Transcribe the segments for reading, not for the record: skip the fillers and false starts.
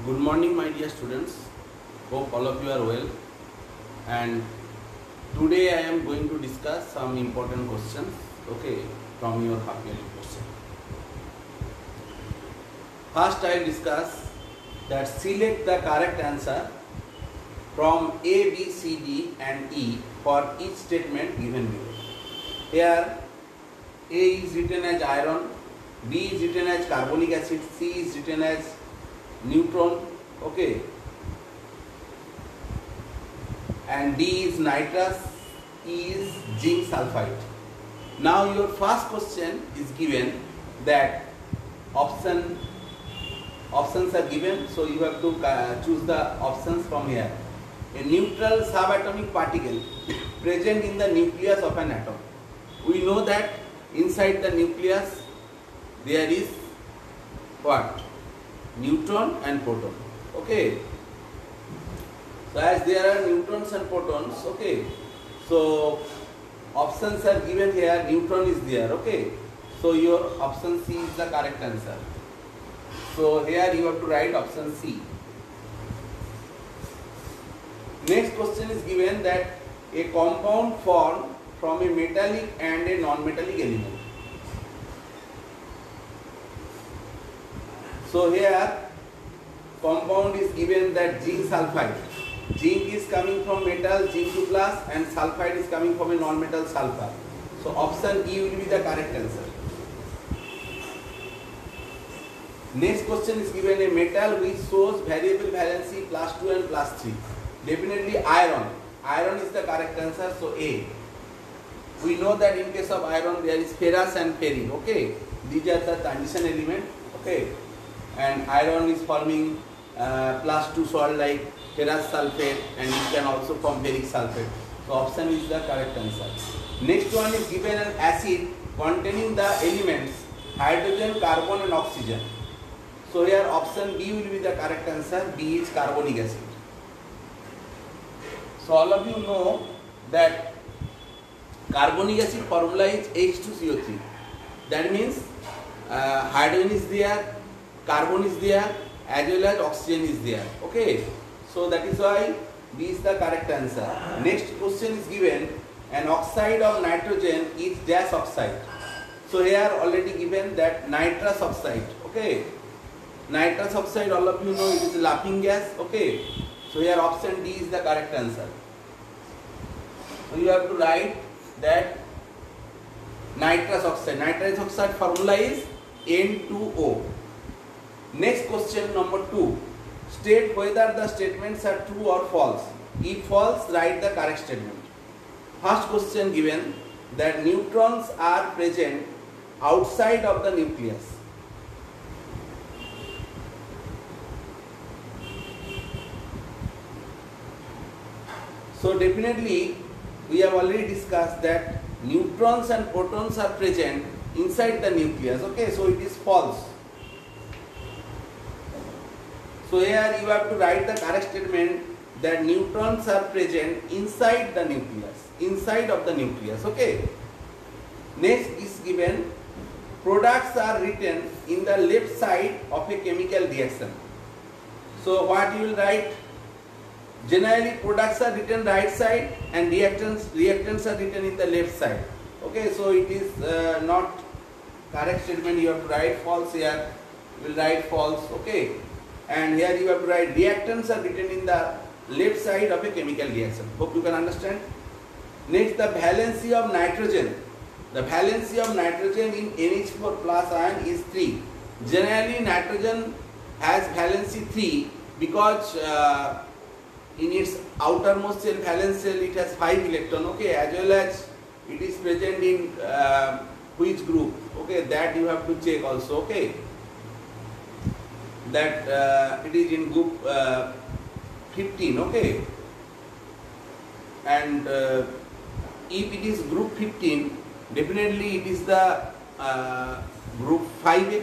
Good morning, my dear students. Hope all of you are well. And today I am going to discuss some important questions, from your half yearly question. First, I discuss that select the correct answer from A, B, C, D, and E for each statement given below. Here, A is written as iron, B is written as carbonic acid, C is written as neutron, and D is nitrous, E is zinc sulfide. Now your first question is given that options are given, so you have to choose the options from here. A neutral subatomic particle present in the nucleus of an atom. We know that inside the nucleus there is what? Neutron and proton. So as there are neutrons and protons, so options are given here. Neutron is there, so your option C is the correct answer. So here you have to write option C. Next question is given that a compound formed from a metallic and a non-metallic element. So here compound is given that zinc sulfide. Zinc is coming from metal, zinc 2 plus, and sulfide is coming from a non-metal sulfur. So option E will be the correct answer. Next question is given a metal which shows variable valency +2 and +3. Definitely iron. Iron is the correct answer, so A. We know that in case of iron there is ferrous and ferric, These are the transition element, And iron is forming +2 salt like ferrous sulfate, and it can also form ferric sulfate. So option is the correct answer. Next one is given an acid containing the elements hydrogen, carbon and oxygen. So here option B will be the correct answer. B is carbonic acid. So all of you know that carbonic acid formula is H2CO3. That means hydrogen is there, carbon is there, as well as oxygen is there. So that is why B is the correct answer. Next question is given an oxide of nitrogen is dash oxide. So here already given that nitrous oxide. Nitrous oxide, all of you know, it is a laughing gas. So here option D is the correct answer. So you have to write that nitrous oxide. Nitrous oxide formula is N2O. Next question number 2. State whether the statements are true or false. If false, write the correct statement. First question given that neutrons are present outside of the nucleus. So definitely we have already discussed that neutrons and protons are present inside the nucleus. So it is false. So here you have to write the correct statement that neutrons are present inside the nucleus, inside of the nucleus. Next is given products are written in the left side of a chemical reaction. So what you will write? Generally products are written right side and reactants are written in the left side. So it is not correct statement. You have to write false here. You will write false. And here you have to write reactants are written in the left side of a chemical reaction. Hope you can understand. Next, the valency of nitrogen. The valency of nitrogen in NH4 plus ion is 3. Generally nitrogen has valency 3 because in its outermost shell, valence shell, it has 5 electrons, as well as it is present in which group, that you have to check also, that it is in group 15, and if it is group 15, definitely it is the group 5A,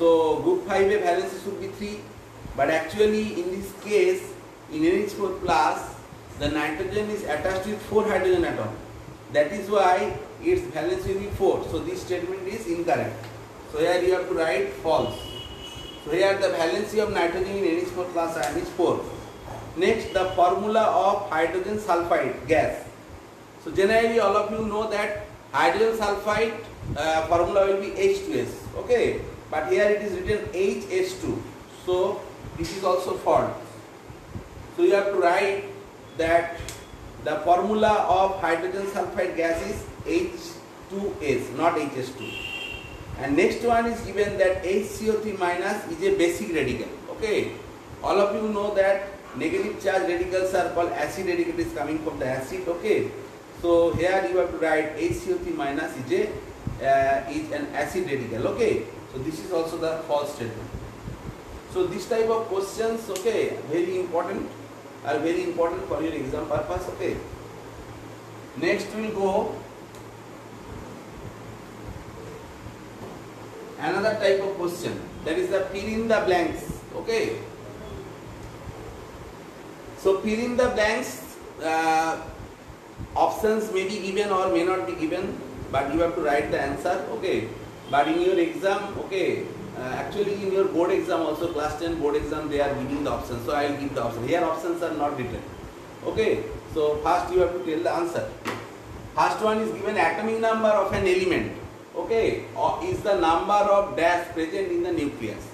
so group 5A valence should be 3. But actually in this case, in NH4 plus, the nitrogen is attached with 4 hydrogen atom. That is why its valence will be 4. So this statement is incorrect. So here you have to write false. So here the valency of nitrogen in NH4 plus ion is 4. Next, the formula of hydrogen sulfide gas. So generally all of you know that hydrogen sulfide formula will be H2S, okay, but here it is written HS2, so this is also false. So you have to write that the formula of hydrogen sulfide gas is H2S, not HS2. And next one is given that HCO3 minus is a basic radical, okay. All of you know that negative charge radicals are called acid radical, is coming from the acid, okay. So here you have to write HCO3 minus is an acid radical, okay. So this is also the false statement. So this type of questions, okay, very important, are very important for your exam purpose, okay. Next we will go another type of question, that is the fill in the blanks, okay. So fill in the blanks, options may be given or may not be given, but you have to write the answer, okay. But in your exam, okay, actually in your board exam also, class 10 board exam, they are giving the options, so I will give the option. Here options are not written, okay. So first you have to tell the answer. First one is given atomic number of an element, okay, or is the number of dash present in the nucleus.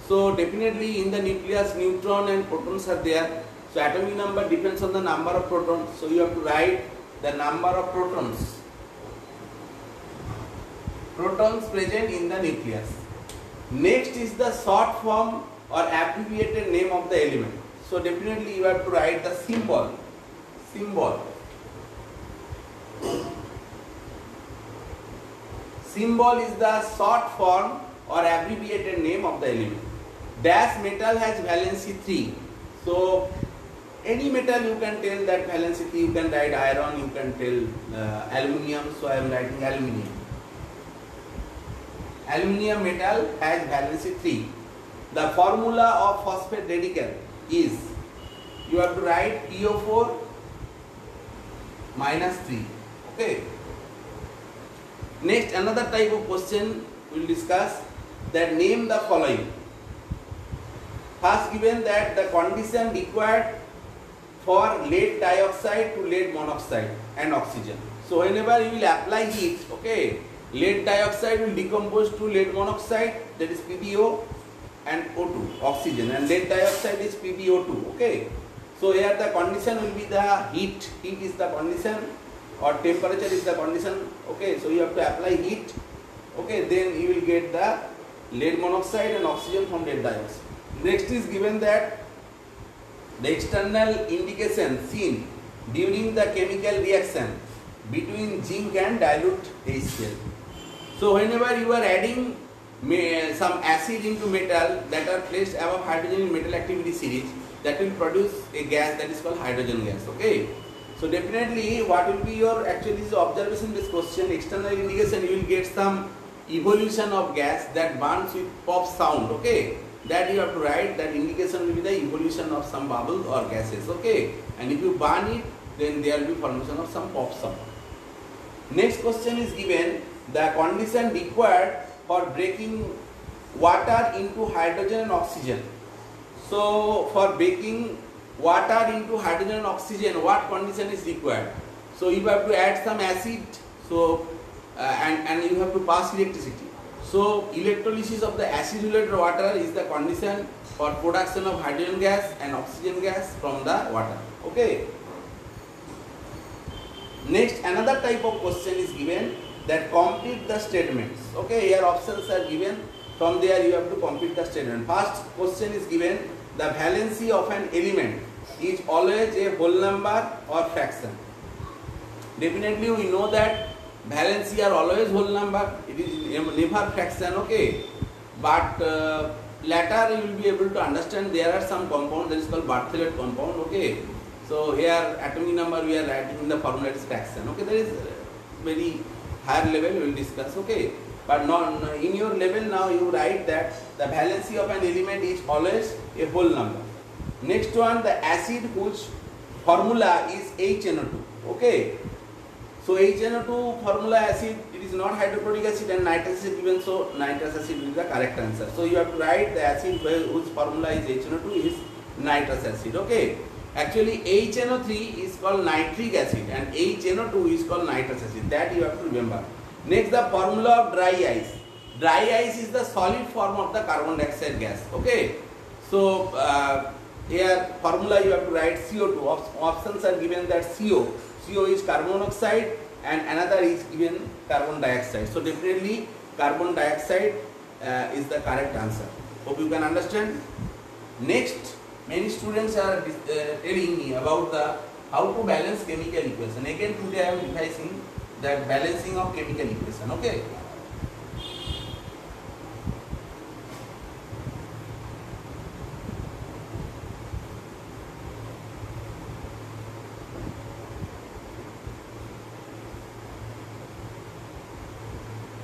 So definitely in the nucleus neutron and protons are there. So atomic number depends on the number of protons. So you have to write the number of protons present in the nucleus. Next is the short form or abbreviated name of the element. So definitely you have to write the symbol. Symbol is the short form or abbreviated name of the element. Dash metal has valency 3. So any metal you can tell that valency 3, you can write iron, you can tell aluminium, so I am writing aluminium. Aluminium metal has valency 3. The formula of phosphate radical is, you have to write PO4 minus 3, okay. Next, another type of question we will discuss, that name the following. First given that the condition required for lead dioxide to lead monoxide and oxygen. So whenever you will apply heat, okay, lead dioxide will decompose to lead monoxide, that is PbO, and O2, oxygen, and lead dioxide is PbO2, okay. So here the condition will be the heat is the condition, or temperature is the condition, okay. So you have to apply heat, okay, then you will get the lead monoxide and oxygen from lead dioxide. Next is given that the external indication seen during the chemical reaction between zinc and dilute HCl. So whenever you are adding some acid into metal that are placed above hydrogen in metal activity series, that will produce a gas that is called hydrogen gas, okay. So definitely what will be your, actually this observation, this question, external indication, you will get some evolution of gas that burns with pop sound, okay. That you have to write, that indication will be the evolution of some bubbles or gases, okay. And if you burn it, then there will be formation of some pop sound. Next question is given, the condition required for breaking water into hydrogen and oxygen. So for breaking water into hydrogen and oxygen, what condition is required? So you have to add some acid, so and you have to pass electricity. So electrolysis of the acidulated water is the condition for production of hydrogen gas and oxygen gas from the water, okay. Next, another type of question is given, that complete the statements, okay. Here options are given, from there you have to complete the statement. First question is given, the valency of an element is always a whole number or fraction. Definitely we know that valency are always whole number, it is never fraction, okay. But later you will be able to understand there are some compound that is called Barthollet compound, okay. So here atomic number we are writing in the formula is fraction, okay. There is very higher level we will discuss, okay. But in your level now you write that the valency of an element is always a whole number. Next one, the acid whose formula is HNO2, okay. So HNO2 formula acid, it it is not hydrochloric acid and nitrous acid given, so nitrous acid will be the correct answer. So you have to write the acid whose formula is HNO2 is nitrous acid. Okay. Actually HNO3 is called nitric acid and HNO2 is called nitrous acid. That you have to remember. Next, the formula of dry ice. Dry ice is the solid form of the carbon dioxide gas. Okay. So here formula you have to write CO2. Options are given that CO is carbon monoxide and another is given carbon dioxide. So definitely carbon dioxide is the correct answer. Hope you can understand. Next, many students are telling me about the how to balance chemical equation. Again today I am revising that balancing of chemical equation. Okay.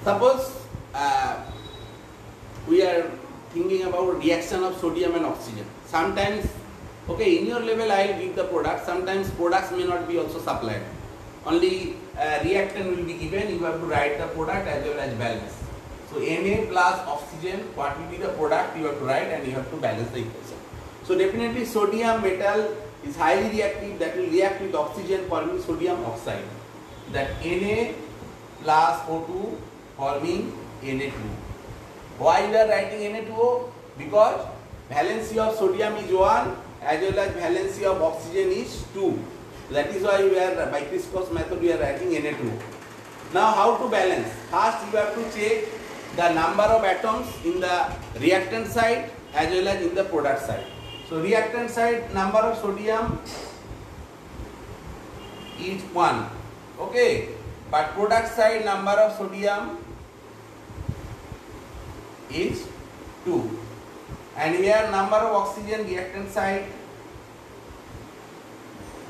Suppose we are thinking about reaction of sodium and oxygen. Sometimes, okay, in your level I will give the product. Sometimes products may not be also supplied. Only reactant will be given. You have to write the product as well as balance. So Na plus oxygen, what will be the product you have to write and you have to balance the equation. So definitely sodium metal is highly reactive, that will react with oxygen forming sodium oxide. That Na plus O2 forming Na2. Why we are writing Na2O? Because valency of sodium is 1 as well as valency of oxygen is 2. That is why we are by Kirchhoff's method we are writing Na2O. Now how to balance? First you have to check the number of atoms in the reactant side as well as in the product side. So reactant side number of sodium is 1. Okay. But product side number of sodium is 2. And here number of oxygen reactant side,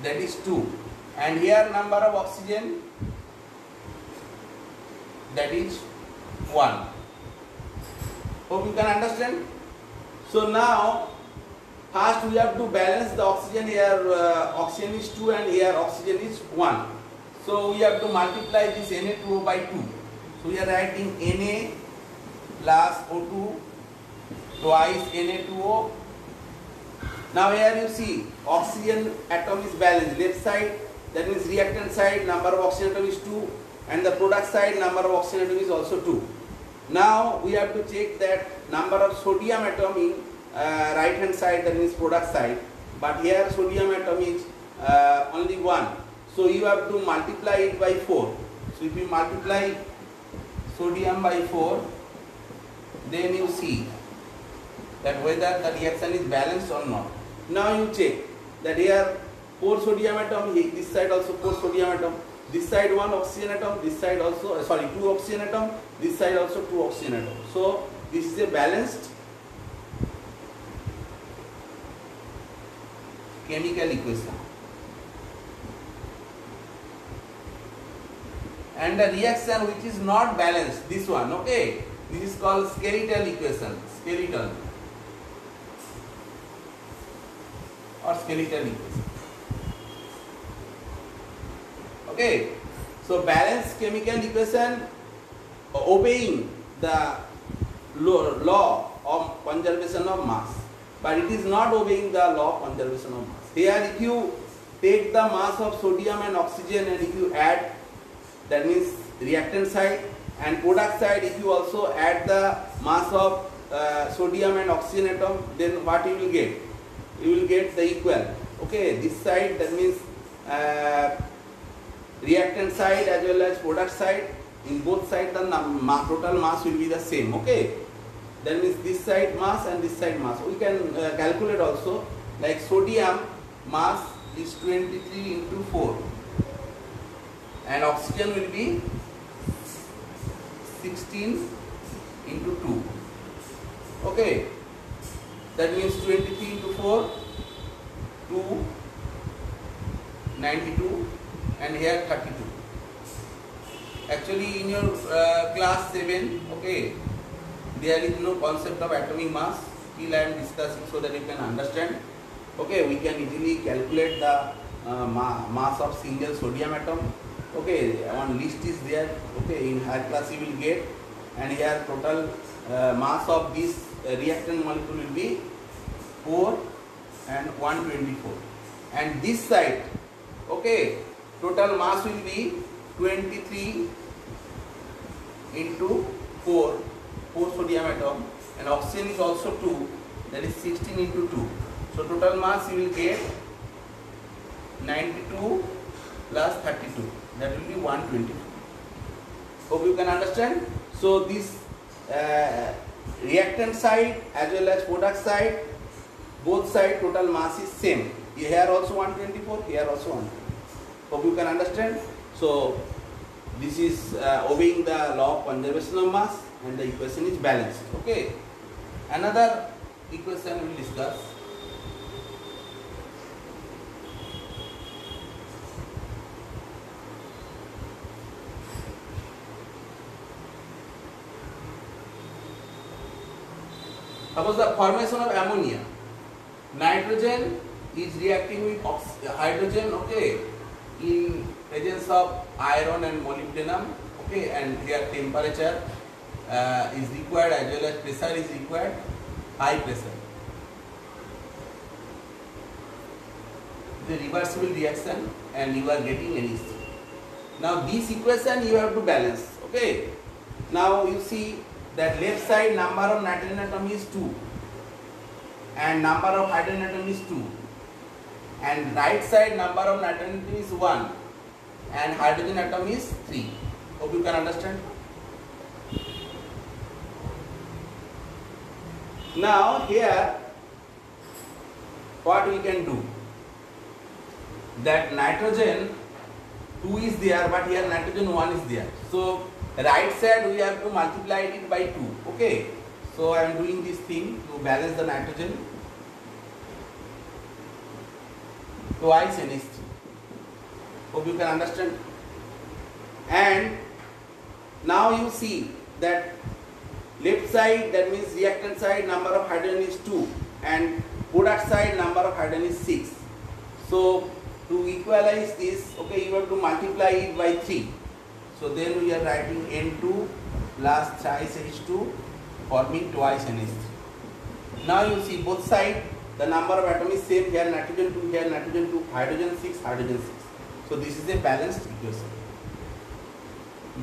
that is 2. And here number of oxygen, that is 1. Hope you can understand. So now first we have to balance the oxygen. Here oxygen is 2 and here oxygen is 1. So we have to multiply this Na2O by 2. So we are writing Na plus O2 twice Na2O. Now here you see oxygen atom is balanced. Left side, that means reactant side number of oxygen atom is 2 and the product side number of oxygen atom is also 2. Now we have to check that number of sodium atom in right hand side, that means product side. But here sodium atom is only 1. So you have to multiply it by 4. So if you multiply sodium by 4, then you see that whether the reaction is balanced or not. Now you check that here 4 sodium atom, this side also 4 sodium atom, this side 1 oxygen atom, this side also 2 oxygen atom, this side also 2 oxygen atom. So this is a balanced chemical equation. And the reaction which is not balanced, this one, okay, this is called skeletal equation, skeletal equation. Okay, so balanced chemical equation obeying the law of conservation of mass, but it is not obeying the law of conservation of mass. Here if you take the mass of sodium and oxygen and if you add, that means reactant side, and product side if you also add the mass of sodium and oxygen atom, then what you will get? You will get the equal. Okay, this side, that means reactant side as well as product side, in both sides the total mass will be the same. Okay, that means this side mass and this side mass. We can calculate also, like sodium mass is 23 into 4 and oxygen will be 16 into 2. Okay, that means 23 into 4, 2, 92 and here 32. Actually in your class 7, okay, there is no concept of atomic mass till I am discussing so that you can understand. Okay, we can easily calculate the mass of single sodium atom Okay, one list is there. Okay, in higher class you will get, and here total mass of this reactant molecule will be 4 and 124, and this side, okay, total mass will be 23 into 4 sodium atom, and oxygen is also 2, that is 16 into 2. So total mass you will get 92 plus 32, that will be 124. Hope you can understand. So this reactant side as well as product side, both side total mass is same. Here also 124, here also 124. Hope you can understand. So this is obeying the law of conservation of mass, and the equation is balanced. Okay. Another equation we will discuss. Suppose the formation of ammonia. Nitrogen is reacting with hydrogen, okay, in presence of iron and molybdenum, okay, and here temperature is required as well as pressure is required, high pressure. The reversible reaction, and you are getting NH3. Now this equation you have to balance, okay. Now you see that left side number of nitrogen atom is 2 and number of hydrogen atom is 2, and right side number of nitrogen atom is 1 and hydrogen atom is 3. Hope you can understand. Now here what we can do, that nitrogen 2 is there, but here nitrogen 1 is there. So right side we have to multiply it by 2. Okay. So I am doing this thing to balance the nitrogen. Twice NH3. Hope you can understand. And now you see that left side, that means reactant side, number of hydrogen is 2 and product side number of hydrogen is 6. So to equalize this, okay, you have to multiply it by 3. So then we are writing N2 plus thrice H2 forming twice NH3. Now you see both sides the number of atoms is same, here nitrogen 2, here nitrogen 2, hydrogen 6, hydrogen 6. So this is a balanced equation.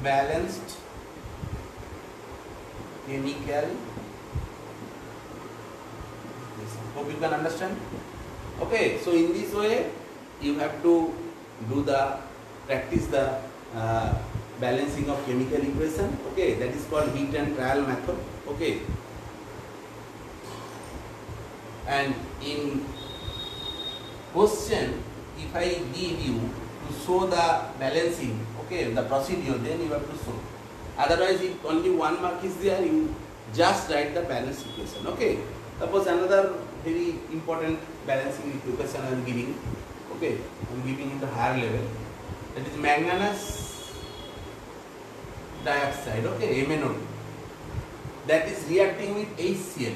Balanced chemical. Hope you can understand. Okay, so in this way you have to do the practice the balancing of chemical equation. Okay, that is called heat and trial method. Okay, and in question, if I give you to show the balancing, okay, the procedure, then you have to show. Otherwise, if only 1 mark is there, you just write the balanced equation. Okay, suppose another very important balancing equation I am giving. Okay, I am giving in the higher level. That is manganese dioxide. Okay, MnO2. That is reacting with HCl,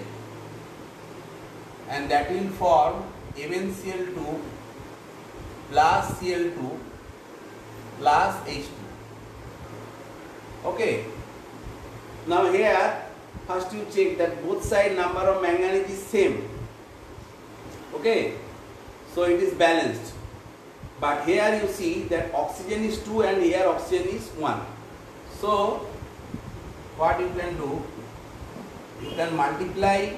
and that will form MnCl2 plus Cl2 plus H2. Okay. Now here first you check that both side number of manganese is same. Okay. So it is balanced. But here you see that oxygen is 2 and here oxygen is 1. So what you can do? You can multiply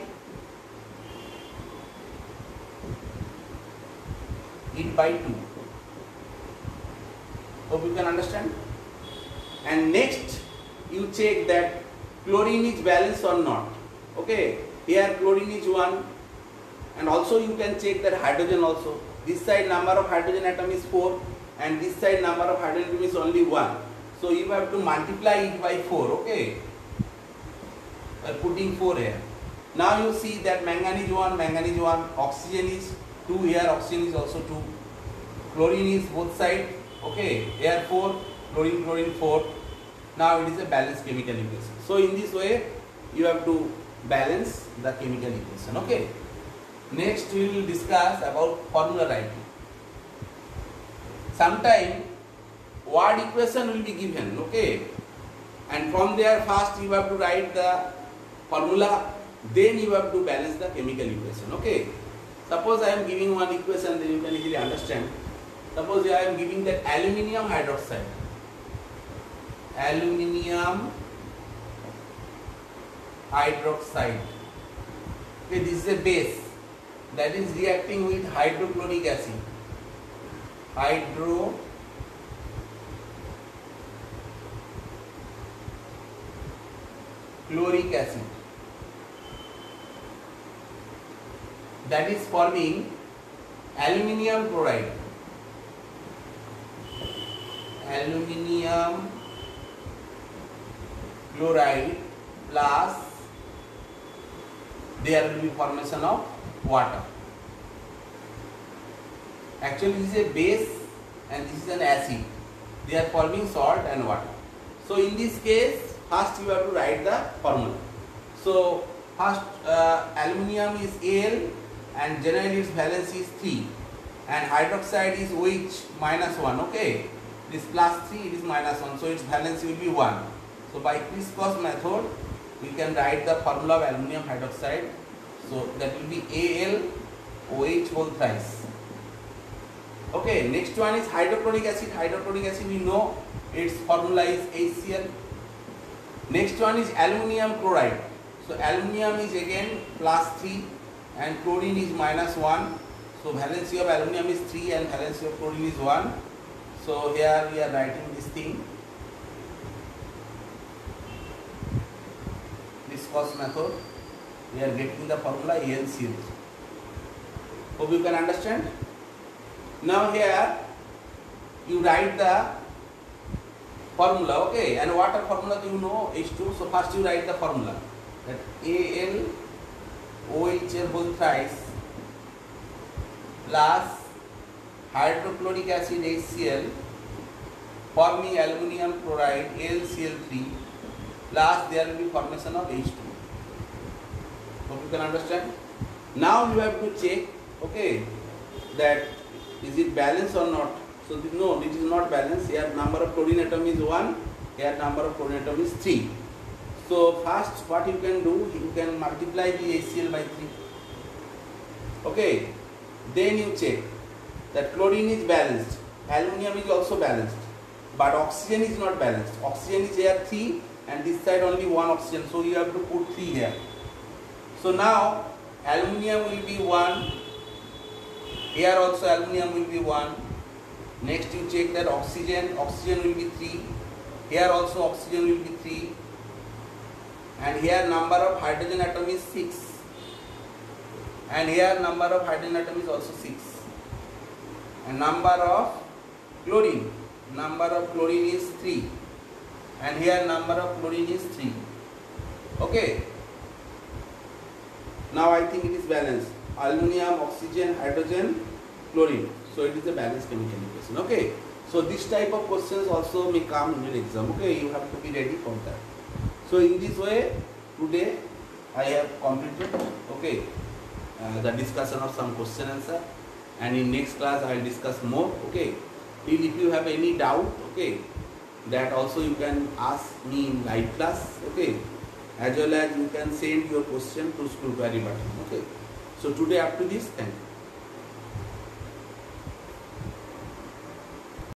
it by 2. Hope you can understand. And next you check that chlorine is balanced or not. Okay, here chlorine is 1, and also you can check that hydrogen also. This side number of hydrogen atom is 4 and this side number of hydrogen atom is only 1. So you have to multiply it by 4. Okay, by putting 4 here. Now you see that manganese 1, oxygen is 2, here oxygen is also 2, chlorine is both side. Okay, here 4, chlorine 4. Now it is a balanced chemical equation. So in this way you have to balance the chemical equation. Okay. Next we will discuss about formula writing. Sometime word equation will be given, okay, and from there first you have to write the formula, then you have to balance the chemical equation, okay. Suppose I am giving one equation, then you can easily understand. Suppose I am giving that aluminium hydroxide, okay, this is a base that is reacting with hydrochloric acid, that is forming aluminium chloride, plus there will be formation of water. Actually this is a base and this is an acid. They are forming salt and water. So in this case, first you have to write the formula. So first aluminium is Al and generally its valence is 3 and hydroxide is OH -1, okay. This +3, it is -1, so its valence will be 1. So by crisscross method we can write the formula of aluminium hydroxide. So that will be AlOH whole thrice. Okay, next one is hydrochloric acid. Hydrochloric acid we know its formula is HCl. Next one is aluminium chloride. So aluminium is again +3 and chlorine is -1. So valency of aluminium is 3 and valency of chlorine is 1. So here we are writing this thing. Crisscross method. We are getting the formula AlCl3. Hope you can understand. Now here you write the formula, okay, and water formula do you know, H2. So first you write the formula, that AlOH whole thrice plus hydrochloric acid HCl forming aluminium chloride AlCl3 plus there will be formation of H2. Hope you can understand. Now you have to check, okay, that is it balanced or not. So no, it is not balanced. Here number of chlorine atom is 1, here number of chlorine atom is 3. So first what you can do, you can multiply the HCl by 3. Okay, then you check that chlorine is balanced, aluminium is also balanced, but oxygen is not balanced. Oxygen is here 3 and this side only 1 oxygen, so you have to put 3 here. So now aluminium will be 1, here also aluminium will be 1. Next you check that oxygen will be 3, here also oxygen will be 3, and here number of hydrogen atom is 6, and here number of hydrogen atom is also 6, and number of chlorine is 3, and here number of chlorine is 3. Okay, now I think it is balanced, aluminium, oxygen, hydrogen, chlorine. So it is a balanced chemical equation. Okay, so this type of questions also may come in your exam. Okay, you have to be ready for that. So in this way, today I have completed, okay, the discussion of some question answer, and in next class I will discuss more. Okay, if you have any doubt, okay, that also you can ask me in live class. Okay, as well as you can send your question to school query button. Okay, so today up to this, thank you.